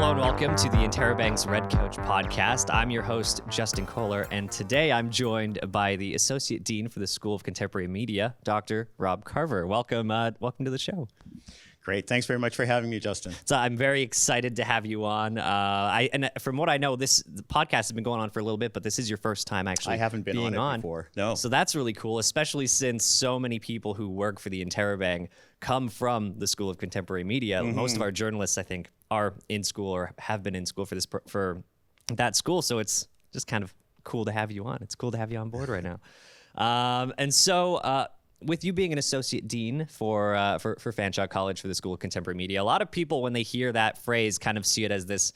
Hello and welcome to the Interrobang's Red Coach podcast. I'm your host, Justin Koehler, and today I'm joined by the Associate Dean for the School of Contemporary Media, Dr. Rob Carver. Welcome to the show. Great. Thanks very much for having me, Justin. So I'm very excited to have you on. And from what I know, the podcast has been going on for a little bit, but this is your first time actually. I haven't been being on it before. No. So that's really cool, especially since so many people who work for the Interrobang come from the School of Contemporary Media. Mm-hmm. Most of our journalists, I think, are in school or have been in school for that school. So it's just kind of cool to have you on. It's cool to have you on board right now. With you being an associate dean for Fanshawe College for the School of Contemporary Media, a lot of people, when they hear that phrase, kind of see it as this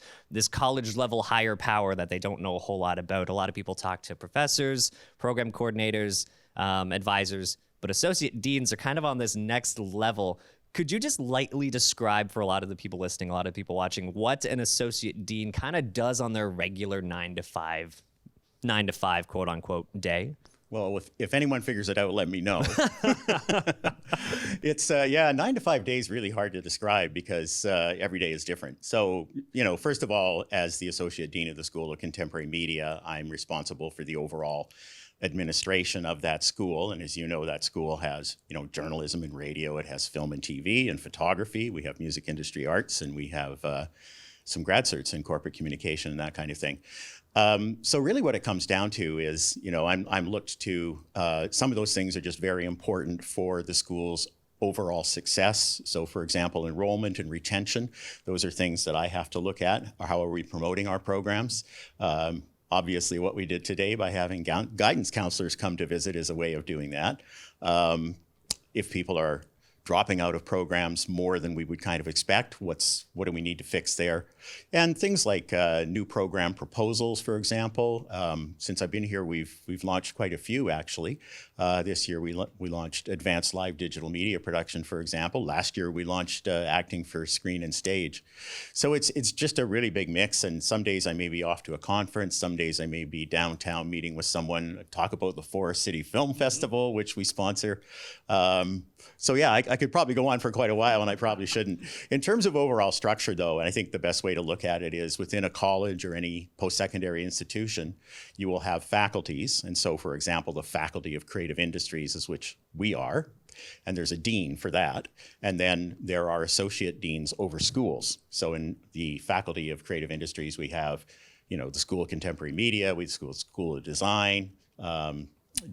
college level higher power that they don't know a whole lot about. A lot of people talk to professors, program coordinators, advisors, but associate deans are kind of on this next level. Could you just lightly describe for a lot of the people listening, a lot of people watching, what an associate dean kind of does on their regular 9 to 5 quote unquote day? Well, if anyone figures it out, let me know. It's 9 to 5 days really hard to describe because every day is different. So, first of all, as the Associate Dean of the School of Contemporary Media, I'm responsible for the overall administration of that school. And as you know, that school has, journalism and radio. It has film and TV and photography. We have music industry arts, and we have some grad certs in corporate communication and that kind of thing. So really what it comes down to is, I'm looked to, some of those things are just very important for the school's overall success. So for example, enrollment and retention, those are things that I have to look at. How are we promoting our programs? Obviously what we did today by having guidance counselors come to visit is a way of doing that. If people are dropping out of programs more than we would kind of expect, what do we need to fix there? And things like new program proposals, for example. Since I've been here, we've launched quite a few actually. This year we launched advanced live digital media production, for example. Last year we launched acting for screen and stage. So it's just a really big mix, and some days I may be off to a conference, some days I may be downtown meeting with someone, talk about the Forest City Film Festival, which we sponsor. I could probably go on for quite a while, and I probably shouldn't. In terms of overall structure, though, and I think the best way to look at it is within a college or any post-secondary institution, you will have faculties. And so, for example, the Faculty of Creative Industries is which we are, and there's a dean for that. And then there are associate deans over schools. So in the Faculty of Creative Industries, we have, the School of Contemporary Media, we have the School of Design,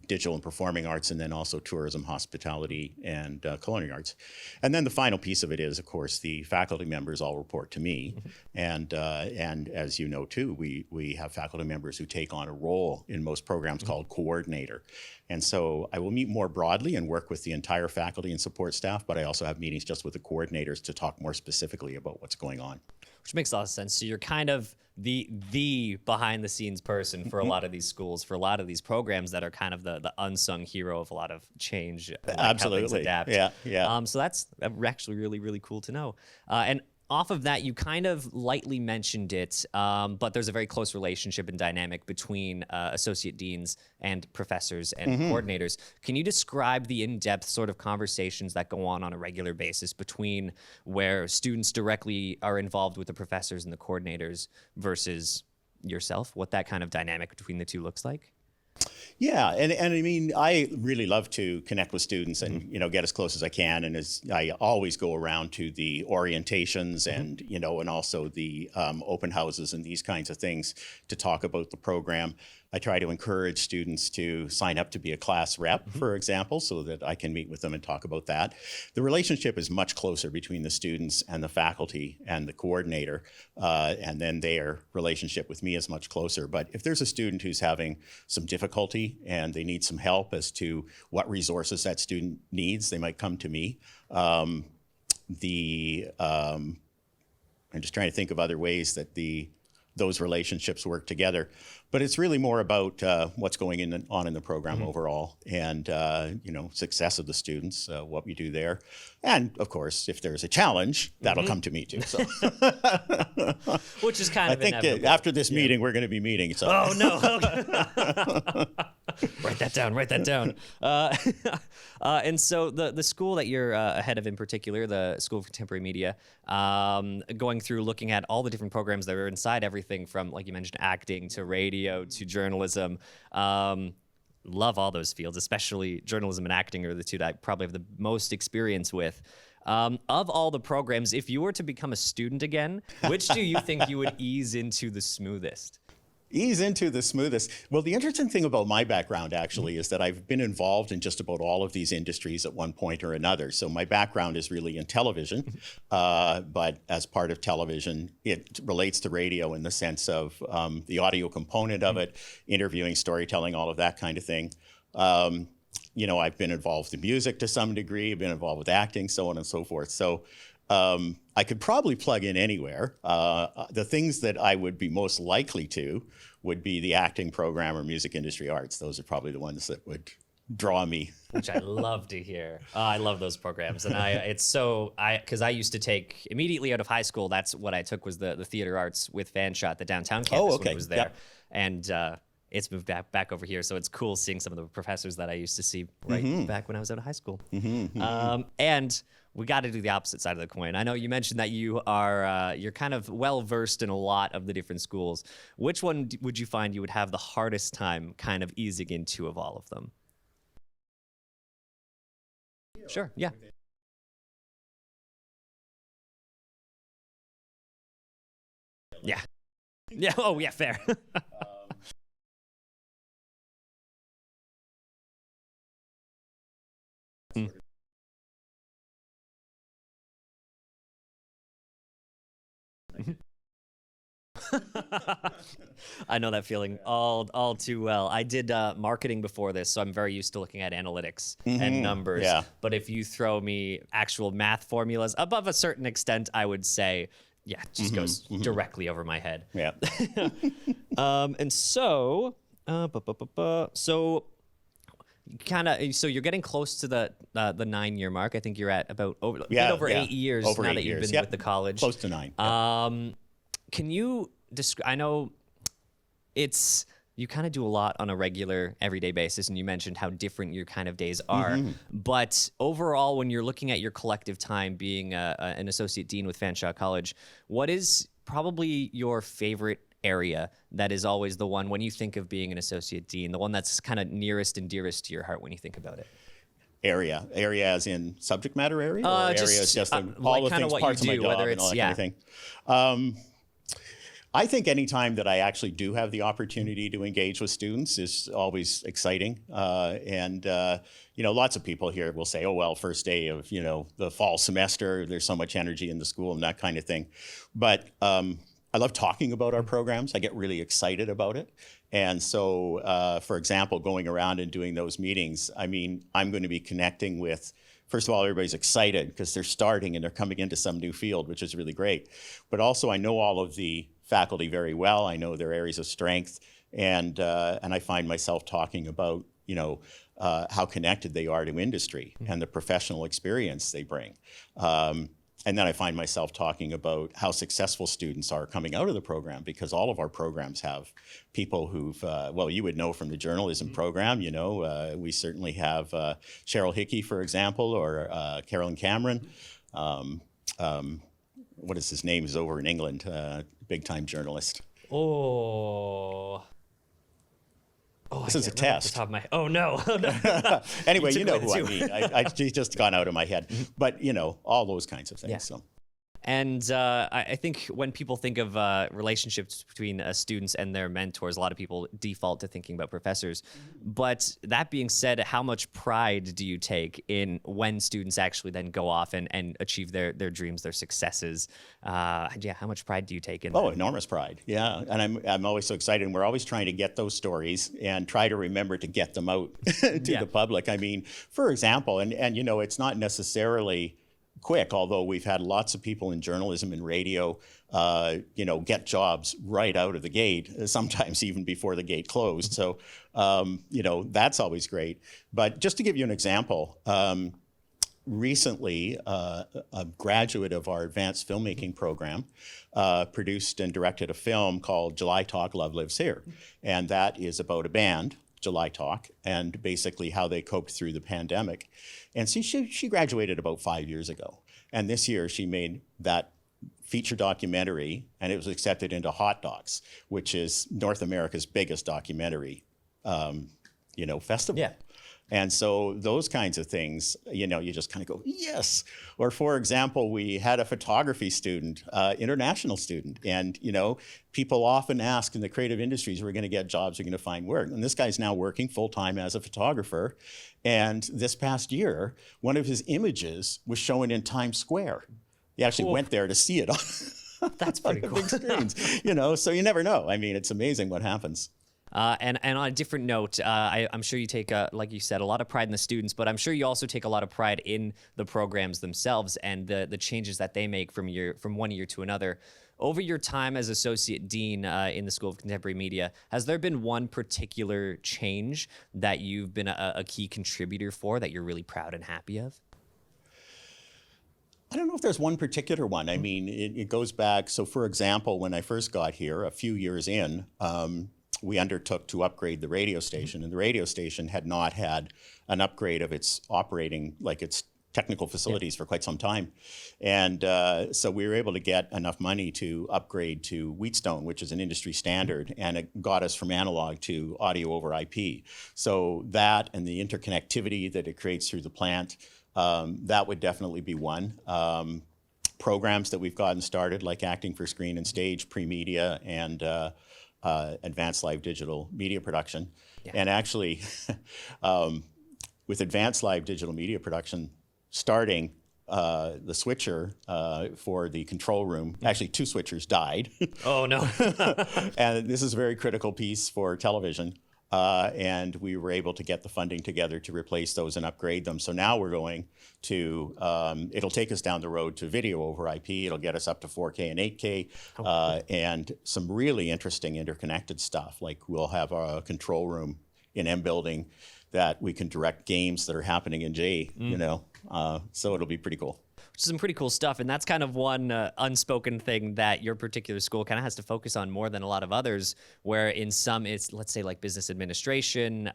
digital and performing arts, and then also tourism, hospitality, and culinary arts. And then the final piece of it is, of course, the faculty members all report to me. Mm-hmm. And as you know, too, we have faculty members who take on a role in most programs mm-hmm. called coordinator. And so I will meet more broadly and work with the entire faculty and support staff, but I also have meetings just with the coordinators to talk more specifically about what's going on. Which makes a lot of sense. So you're kind of the behind the scenes person for mm-hmm. a lot of these schools, for a lot of these programs that are kind of the unsung hero of a lot of change. Absolutely. How things adapt. Yeah. So that's actually really, really cool to know. And off of that, you kind of lightly mentioned it, but there's a very close relationship and dynamic between associate deans and professors and mm-hmm. coordinators. Can you describe the in-depth sort of conversations that go on a regular basis between where students directly are involved with the professors and the coordinators versus yourself, what that kind of dynamic between the two looks like? Yeah, and I mean, I really love to connect with students and, get as close as I can. And as I always go around to the orientations and, and also the open houses and these kinds of things to talk about the program. I try to encourage students to sign up to be a class rep, mm-hmm. for example, so that I can meet with them and talk about that. The relationship is much closer between the students and the faculty and the coordinator, and then their relationship with me is much closer. But if there's a student who's having some difficulty and they need some help as to what resources that student needs, they might come to me. I'm just trying to think of other ways that those relationships work together. But it's really more about what's going on in the program overall, and success of the students, what we do there, and of course, if there's a challenge, that'll come to me too. So, which is kind of I think after this meeting, we're going to be meeting. So. Oh no! Write that down. Write that down. And so the school that you're ahead of in particular, the School of Contemporary Media, going through looking at all the different programs that are inside everything from, like you mentioned, acting to radio to journalism. Love all those fields, especially journalism and acting are the two that I probably have the most experience with. Of all the programs, if you were to become a student again, which do you think you would ease into the smoothest? Ease into the smoothest. Well, the interesting thing about my background actually is that I've been involved in just about all of these industries at one point or another. So my background is really in television, but as part of television, it relates to radio in the sense of the audio component of it, interviewing, storytelling, all of that kind of thing. I've been involved in music to some degree, I've been involved with acting, so on and so forth. So I could probably plug in anywhere. The things that I would be most likely to would be the acting program or music industry arts. Those are probably the ones that would draw me. Which I love to hear. I love those programs. And because I used to take, immediately out of high school, that's what I took was the theater arts with Fanshawe at the downtown campus when it was there. Yep. And it's moved back over here, so it's cool seeing some of the professors that I used to see back when I was out of high school. And we got to do the opposite side of the coin. I know you mentioned that you are you're kind of well versed in a lot of the different schools. Which one would you find you would have the hardest time kind of easing into of all of them? Sure. Yeah. Yeah. Yeah. Oh, yeah. Fair. I know that feeling all too well. I did marketing before this, so I'm very used to looking at analytics and numbers. Yeah. But if you throw me actual math formulas above a certain extent, I would say, yeah, it just goes directly over my head. Yeah. And so, so you're getting close to the 9-year mark. I think you're at about over 8 years now that you've been with the college. Close to 9. Can you describe? I know you kind of do a lot on a regular, everyday basis, and you mentioned how different your kind of days are. But overall, when you're looking at your collective time being an associate dean with Fanshawe College, what is probably your favorite area that is always the one when you think of being an associate dean, the one that's kind of nearest and dearest to your heart when you think about it? Area as in subject matter area, or area just all like the things, parts of my job, and all that kind of thing. I think any time that I actually do have the opportunity to engage with students is always exciting. Lots of people here will say, oh, well, first day of, the fall semester, there's so much energy in the school and that kind of thing. But I love talking about our programs. I get really excited about it. And so, for example, going around and doing those meetings, I'm going to be connecting with, first of all, everybody's excited because they're starting and they're coming into some new field, which is really great. But also, I know all of the faculty very well. I know their areas of strength, and I find myself talking about, how connected they are to industry and the professional experience they bring. And then I find myself talking about how successful students are coming out of the program, because all of our programs have people who've, you would know from the journalism program, we certainly have Cheryl Hickey, for example, or Carolyn Cameron. What is his name? He's over in England, big-time journalist. This is a test. Top of my, oh no! Oh, no. Anyway, you know who I mean. I just gone out of my head, but all those kinds of things. Yeah. So. And I think when people think of relationships between students and their mentors, a lot of people default to thinking about professors. But that being said, how much pride do you take in when students actually then go off and achieve their dreams, their successes? How much pride do you take in that? Oh, enormous pride. Yeah. And I'm always so excited. And we're always trying to get those stories and try to remember to get them out to the public. For example, and it's not necessarily quick, although we've had lots of people in journalism and radio, get jobs right out of the gate, sometimes even before the gate closed. So, that's always great. But just to give you an example, recently, a graduate of our advanced filmmaking program produced and directed a film called July Talk, Love Lives Here. And that is about a band, July Talk, and basically how they coped through the pandemic. And she graduated about 5 years ago. And this year she made that feature documentary, and it was accepted into Hot Docs, which is North America's biggest documentary, festival. Yeah. And so those kinds of things, you just kind of go, yes. Or for example, we had a photography student, international student. And, people often ask in the creative industries, we're going to get jobs, we're going to find work. And this guy's now working full-time as a photographer. And this past year, one of his images was shown in Times Square. He actually went there to see it on, That's pretty on cool. the big screens, so you never know. I mean, it's amazing what happens. And on a different note, I'm sure you take, like you said, a lot of pride in the students, but I'm sure you also take a lot of pride in the programs themselves and the changes that they make from one year to another. Over your time as Associate Dean in the School of Contemporary Media, has there been one particular change that you've been a key contributor for that you're really proud and happy of? I don't know if there's one particular one. I mean, it goes back. So, for example, when I first got here, a few years in, we undertook to upgrade the radio station, and the radio station had not had an upgrade of its operating, like its technical facilities for quite some time. And so we were able to get enough money to upgrade to Wheatstone, which is an industry standard, and it got us from analog to audio over IP. So that and the interconnectivity that it creates through the plant, that would definitely be one. Programs that we've gotten started, like Acting for Screen and Stage, Pre-Media, and advanced live digital media production. Yeah. And actually, with advanced live digital media production, starting the switcher for the control room, actually 2 switchers died. Oh, no. And this is a very critical piece for television. And we were able to get the funding together to replace those and upgrade them. So now we're going to, it'll take us down the road to video over IP. It'll get us up to 4K and 8K, and some really interesting interconnected stuff. Like we'll have a control room in M Building that we can direct games that are happening in J, so it'll be pretty cool. Some pretty cool stuff, and that's kind of one unspoken thing that your particular school kind of has to focus on more than a lot of others, where in some it's, let's say, like business administration,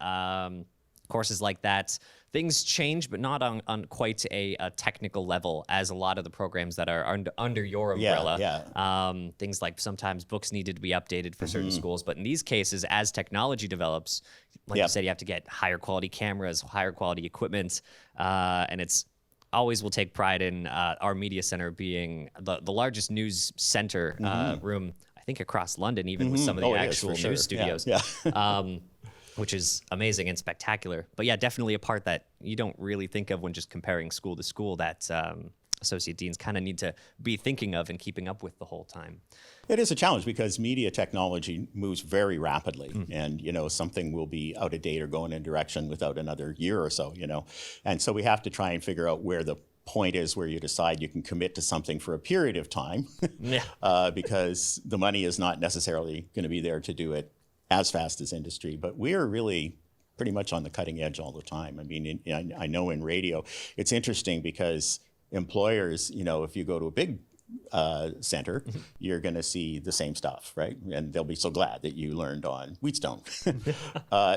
courses like that, things change, but not on quite a technical level as a lot of the programs that are under your umbrella. Yeah. Things like sometimes books needed to be updated for certain schools, but in these cases, as technology develops, like you said, you have to get higher quality cameras, higher quality equipment, and it's always will take pride in our media center being the largest news center room, I think, across London, even with some of the actual news studios, which is amazing and spectacular. But yeah, definitely a part that you don't really think of when just comparing school to school that associate deans kind of need to be thinking of and keeping up with the whole time. It is a challenge because media technology moves very rapidly, and something will be out of date or going in a direction without another year or so, and so we have to try and figure out where the point is where you decide you can commit to something for a period of time, because the money is not necessarily going to be there to do it as fast as industry. But we are really pretty much on the cutting edge all the time. I mean, I know in radio, it's interesting because employers, if you go to a big center, you're going to see the same stuff, right? And they'll be so glad that you learned on Wheatstone.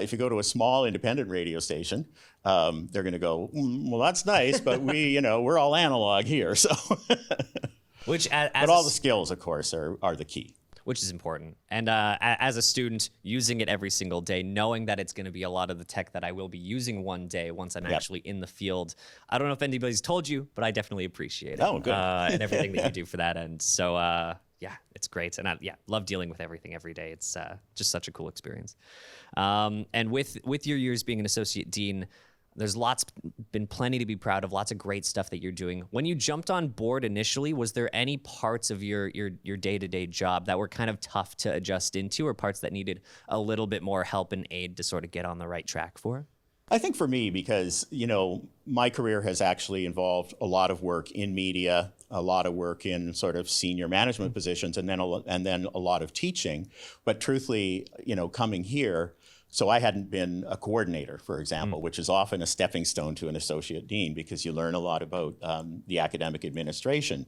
If you go to a small independent radio station, they're going to go, well, that's nice, but we're all analog here. So, but all the skills, of course, are the key. Which is important. And as a student, using it every single day, knowing that it's going to be a lot of the tech that I will be using one day once I'm actually in the field. I don't know if anybody's told you, but I definitely appreciate it. Oh, good. And everything that you do for that end. So, it's great. And I love dealing with everything every day. It's just such a cool experience. And with your years being an associate dean, there's been plenty to be proud of, lots of great stuff that you're doing. When you jumped on board initially, was there any parts of your day-to-day job that were kind of tough to adjust into, or parts that needed a little bit more help and aid to sort of get on the right track for? I think for me, because, my career has actually involved a lot of work in media, a lot of work in sort of senior management positions, and then a lot of teaching. But truthfully, coming here, so I hadn't been a coordinator, for example, which is often a stepping stone to an associate dean, because you learn a lot about the academic administration,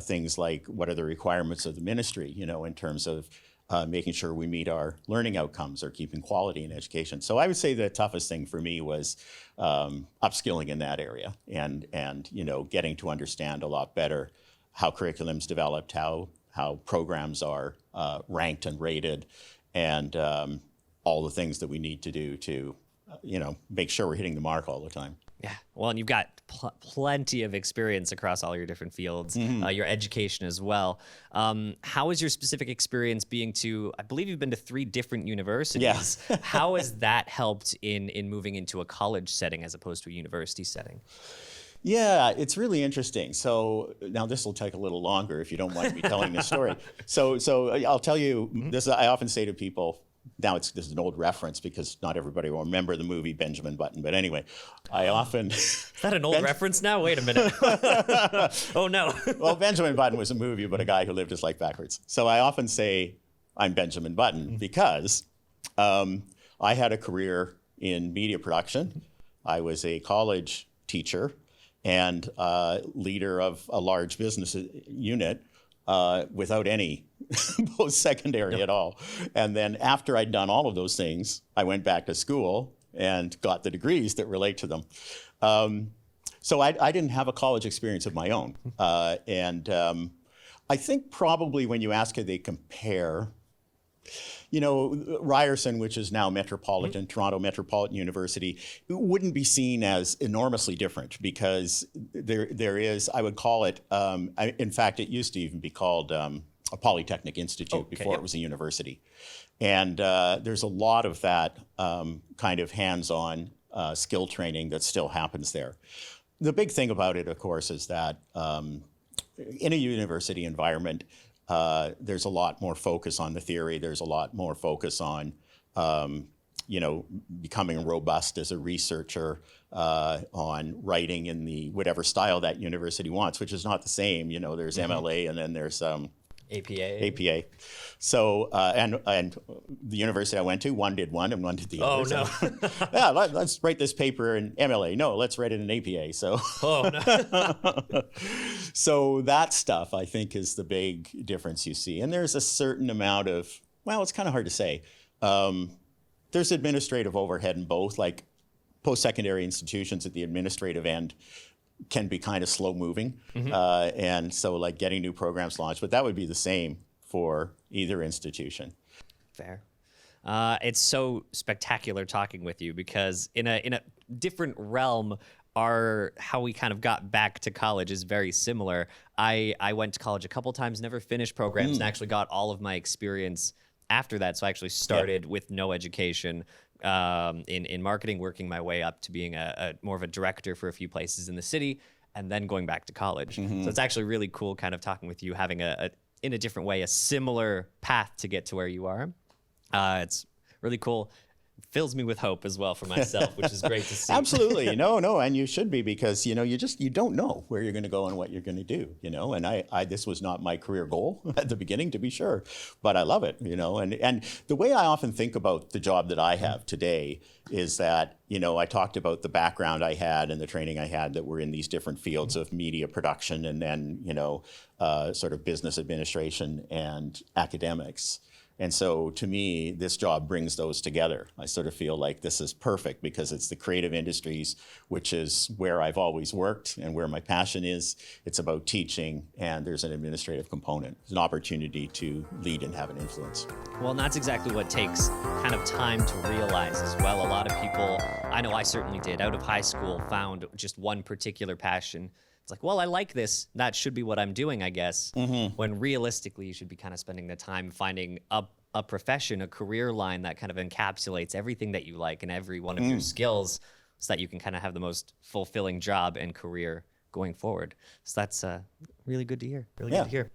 things like what are the requirements of the ministry, in terms of making sure we meet our learning outcomes or keeping quality in education. So I would say the toughest thing for me was upskilling in that area and getting to understand a lot better how curriculum's developed, how programs are ranked and rated, and all the things that we need to do to make sure we're hitting the mark all the time. Yeah, well, and you've got plenty of experience across all your different fields, your education as well. How is your specific experience being I believe you've been to 3 different universities. Yeah. How has that helped in moving into a college setting as opposed to a university setting? Yeah, it's really interesting. So now this will take a little longer if you don't mind me telling this story. So I'll tell you this. I often say to people, now this is an old reference because not everybody will remember the movie Benjamin Button. But anyway, I often... Is that an old reference now? Wait a minute. Oh, no. Well, Benjamin Button was a movie about a guy who lived his life backwards. So I often say I'm Benjamin Button because I had a career in media production. I was a college teacher and leader of a large business unit without any post-secondary at all. And then after I'd done all of those things, I went back to school and got the degrees that relate to them. So I didn't have a college experience of my own. And I think probably when you ask how they compare, Ryerson, which is now Toronto Metropolitan University, wouldn't be seen as enormously different because there is, I would call it, in fact, it used to even be called a Polytechnic Institute before it was a university. And there's a lot of that kind of hands-on skill training that still happens there. The big thing about it, of course, is that in a university environment, there's a lot more focus on the theory. There's a lot more focus on, becoming robust as a researcher, on writing in the whatever style that university wants, which is not the same. There's MLA and then there's APA. So, and the university I went to, one did one and one did the other. Oh, no. So, yeah, let's write this paper in MLA. No, let's write it in APA. So, so that stuff, I think, is the big difference you see. And there's a certain amount of, well, it's kind of hard to say. There's administrative overhead in both, like post-secondary institutions at the administrative end can be kind of slow moving. And so like getting new programs launched, but that would be the same for either institution. Fair. It's so spectacular talking with you because in a different realm, how we kind of got back to college is very similar. I went to college a couple times, never finished programs, and actually got all of my experience after that. So I actually started with no education in marketing, working my way up to being a more of a director for a few places in the city, and then going back to college. So it's actually really cool kind of talking with you, having in a different way, a similar path to get to where you are. It's really cool. Fills me with hope as well for myself, which is great to see. Absolutely. No, and you should be, because, you don't know where you're going to go and what you're going to do, and I this was not my career goal at the beginning, to be sure, but I love it, and the way I often think about the job that I have today is that, I talked about the background I had and the training I had that were in these different fields of media production and then, sort of business administration and academics. And so to me, this job brings those together. I sort of feel like this is perfect because it's the creative industries, which is where I've always worked and where my passion is. It's about teaching, and there's an administrative component. It's an opportunity to lead and have an influence. Well, and that's exactly what takes kind of time to realize as well. A lot of people, I know I certainly did, out of high school, found just one particular passion. It's like, well, I like this. That should be what I'm doing, I guess. When realistically, you should be kind of spending the time finding a profession, a career line that kind of encapsulates everything that you like and every one of your skills so that you can kind of have the most fulfilling job and career going forward. So that's really good to hear. Really good to hear.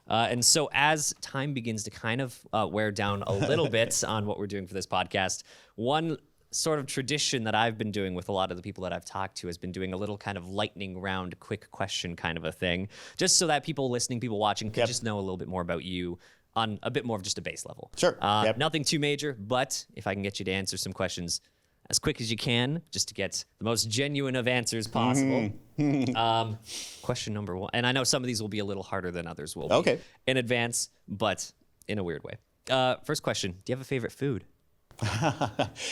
And so as time begins to kind of wear down a little bit on what we're doing for this podcast, one sort of tradition that I've been doing with a lot of the people that I've talked to has been doing a little kind of lightning round, quick question kind of a thing, just so that people listening, people watching can just know a little bit more about you on a bit more of just a base level. Sure. Nothing too major, but if I can get you to answer some questions as quick as you can, just to get the most genuine of answers possible. Question number 1, and I know some of these will be a little harder than others will be in advance, but in a weird way. First question, do you have a favorite food?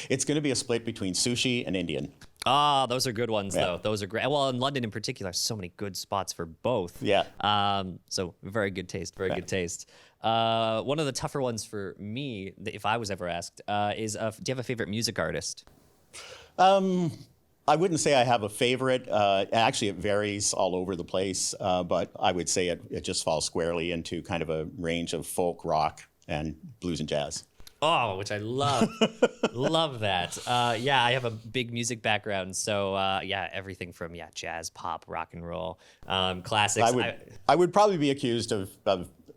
It's going to be a split between sushi and Indian. Ah, those are good ones, though. Those are great. Well, in London in particular, so many good spots for both. Yeah. So very good taste, very good taste. One of the tougher ones for me, if I was ever asked, is do you have a favorite music artist? I wouldn't say I have a favorite. Actually, it varies all over the place, but I would say it just falls squarely into kind of a range of folk, rock, and blues and jazz. Oh, which I love. Love that. Yeah, I have a big music background. So, yeah, everything from, jazz, pop, rock and roll, classics. I would probably be accused of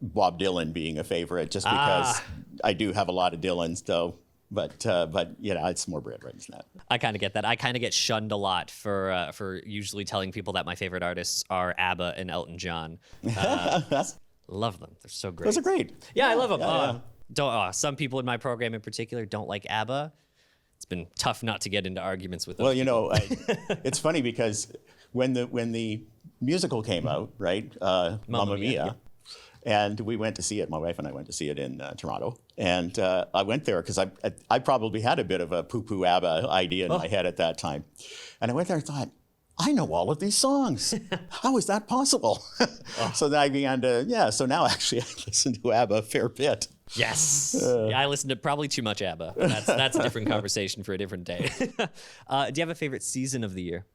Bob Dylan being a favorite just because I do have a lot of Dylans, though. But it's more bread right than that. I kind of get that. I kind of get shunned a lot for usually telling people that my favorite artists are ABBA and Elton John. Love them. They're so great. Those are great. Yeah, I love them. Some people in my program in particular don't like ABBA. It's been tough not to get into arguments with them. Well, it's funny because when the musical came out, right, Mamma Mia, and we went to see it. My wife and I went to see it in Toronto, and I went there because I probably had a bit of a poo-poo ABBA idea in my head at that time, and I went there and thought, I know all of these songs. How is that possible? So then I began to, so now actually I listen to ABBA a fair bit. Yes. I listen to probably too much ABBA. That's a different conversation for a different day. Do you have a favorite season of the year?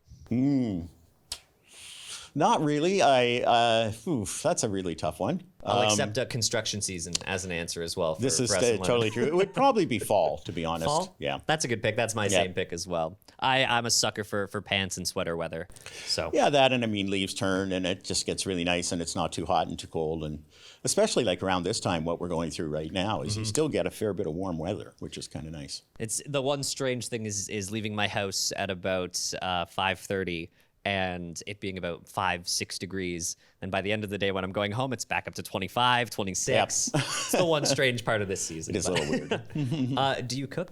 Not really. That's a really tough one. I'll accept a construction season as an answer as well. This is totally true. It would probably be fall, to be honest. Fall? Yeah. That's a good pick. That's my same pick as well. I'm a sucker for pants and sweater weather. So yeah, that, and I mean, leaves turn and it just gets really nice and it's not too hot and too cold. And especially like around this time, what we're going through right now is you still get a fair bit of warm weather, which is kind of nice. It's the one strange thing is leaving my house at about 5:30 and it being about 5-6 degrees. And by the end of the day, when I'm going home, it's back up to 25, 26. Yep. It's the one strange part of this season. It is a little weird. Do you cook?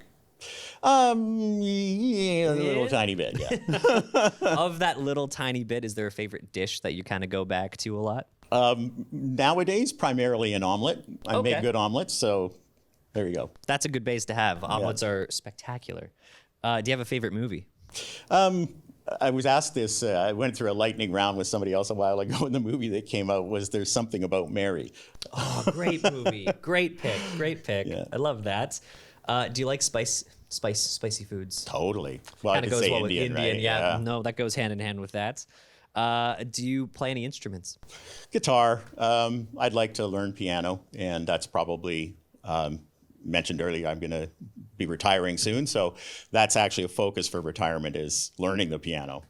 A little tiny bit, yeah. Of that little tiny bit, is there a favorite dish that you kind of go back to a lot? Nowadays, primarily an omelet. I make good omelets, so there you go. That's a good base to have. Omelets are spectacular. Do you have a favorite movie? I was asked this, I went through a lightning round with somebody else a while ago, and the movie that came out was There's Something About Mary. Oh, great movie. Great pick. Yeah. I love that. Do you like spicy foods? Totally. Well, kind of goes well Indian, with Indian, right? yeah. No, that goes hand in hand with that. Do you play any instruments? Guitar. I'd like to learn piano, and that's probably mentioned earlier. I'm going to be retiring soon, so that's actually a focus for retirement is learning the piano.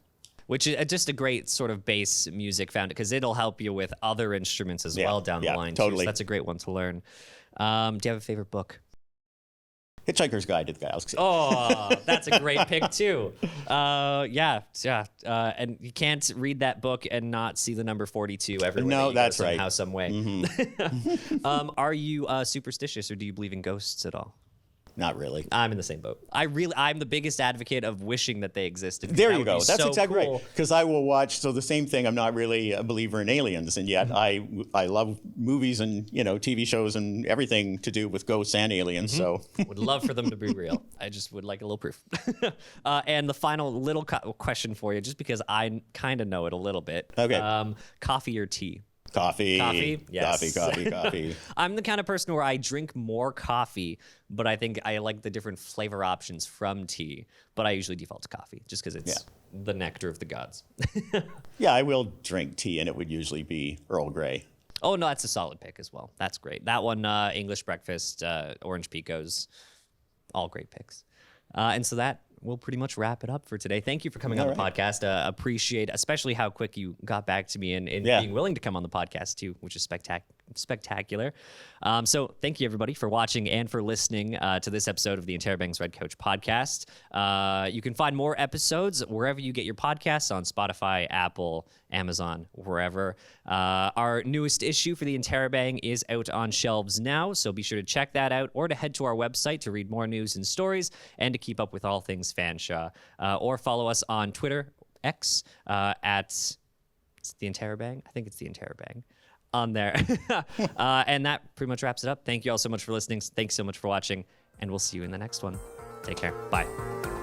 Which is just a great sort of bass music found because it'll help you with other instruments as well down the line. Totally. So that's a great one to learn. Do you have a favorite book? Hitchhiker's Guide to the Galaxy. Oh, that's a great pick too. And you can't read that book and not see the number 42 everywhere. No, that's right. Somehow, some way. Mm-hmm. Are you superstitious or do you believe in ghosts at all? Not really. I'm in the same boat. I'm the biggest advocate of wishing that they existed. There you go. That's so exactly cool. right. Because I will watch. So the same thing. I'm not really a believer in aliens, and yet I love movies and TV shows and everything to do with ghosts and aliens. So would love for them to be real. I just would like a little proof. And the final little question for you, just because I kind of know it a little bit. Okay. Coffee or tea? Coffee. Yes. Coffee. I'm the kind of person where I drink more coffee, but I think I like the different flavor options from tea. But I usually default to coffee just because it's the nectar of the gods. Yeah, I will drink tea, and it would usually be Earl Grey. Oh, no, that's a solid pick as well. That's great. That one, English breakfast, orange picos, all great picks. And so that will pretty much wrap it up for today. Thank you for coming on the podcast. Appreciate especially how quick you got back to me and being willing to come on the podcast too, which is spectacular. So thank you, everybody, for watching and for listening to this episode of the Interrobang's Red Coach podcast. You can find more episodes wherever you get your podcasts, on Spotify, Apple, Amazon, wherever. Our newest issue for the Interrobang is out on shelves now, so be sure to check that out, or to head to our website to read more news and stories, and to keep up with all things Fanshawe. Or follow us on Twitter, X, at the Interrobang. I think it's the Interrobang on there. And that pretty much wraps it up. Thank you all so much for listening. Thanks so much for watching, and we'll see you in the next one. Take care. Bye.